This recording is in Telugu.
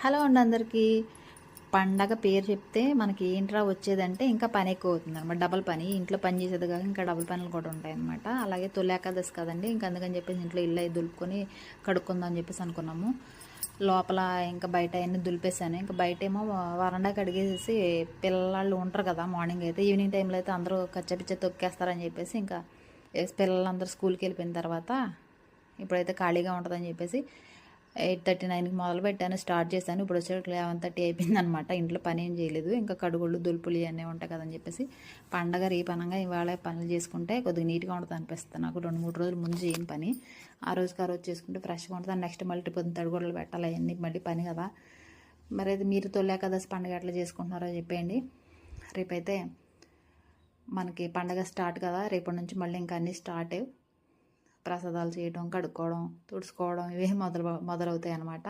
హలో అండి అందరికీ. పండగ పేరు చెప్తే మనకి ఏంట్రా వచ్చేదంటే ఇంకా పని ఎక్కువ అవుతుందనమాట. డబల్ పని. ఇంట్లో పని చేసేది కాక ఇంకా డబల్ పనులు కూడా ఉంటాయన్నమాట. అలాగే తొలి ఏకాదశి కదండి. ఇంక అందుకని చెప్పేసి ఇంట్లో ఇల్లు అయి దులుపుకొని కడుక్కుందాం అని చెప్పేసి అనుకున్నాము. లోపల ఇంకా బయట అవన్నీ దులిపేసాను. ఇంకా బయటేమో వరండా కడిగేసేసి పిల్లలు ఉంటారు కదా, మార్నింగ్ అయితే ఈవినింగ్ టైంలో అయితే అందరూ కచ్చపిచ్చ తొక్కేస్తారని చెప్పేసి ఇంకా పిల్లలందరూ స్కూల్కి వెళ్ళిపోయిన తర్వాత ఇప్పుడైతే ఖాళీగా ఉంటుందని చెప్పేసి 8:39కి మొదలు పెట్టాను, స్టార్ట్ చేశాను. ఇప్పుడు వచ్చేటికి 11:30 అయిపోయిందనమాట. ఇంట్లో పని ఏం చేయలేదు. ఇంకా కడుగుళ్ళు దులుపులు ఇవన్నీ ఉంటాయి కదని చెప్పేసి పండగ రేపనంగా ఇవాళ పనులు చేసుకుంటే కొద్దిగా నీట్గా ఉంటుంది అనిపిస్తుంది నాకు. 2-3 రోజుల ముందు చేయని పని ఆ రోజుకి ఆ రోజు చేసుకుంటే ఫ్రెష్గా ఉంటుంది. నెక్స్ట్ మళ్ళీ పొద్దున్న తడిగొడలు పెట్టాలి, అవన్నీ మళ్ళీ పని కదా. మరి అయితే మీరు తొలి ఏకాదశి పండుగ ఎట్లా చేసుకుంటున్నారో చెప్పేయండి. రేపైతే మనకి పండగ స్టార్ట్ కదా, రేపటి నుంచి మళ్ళీ ఇంకా అన్నీ స్టార్ట్. ప్రసాదాలు చేయడం, కడుక్కోవడం, తుడుచుకోవడం ఇవే మొదలవుతాయి అన్నమాట.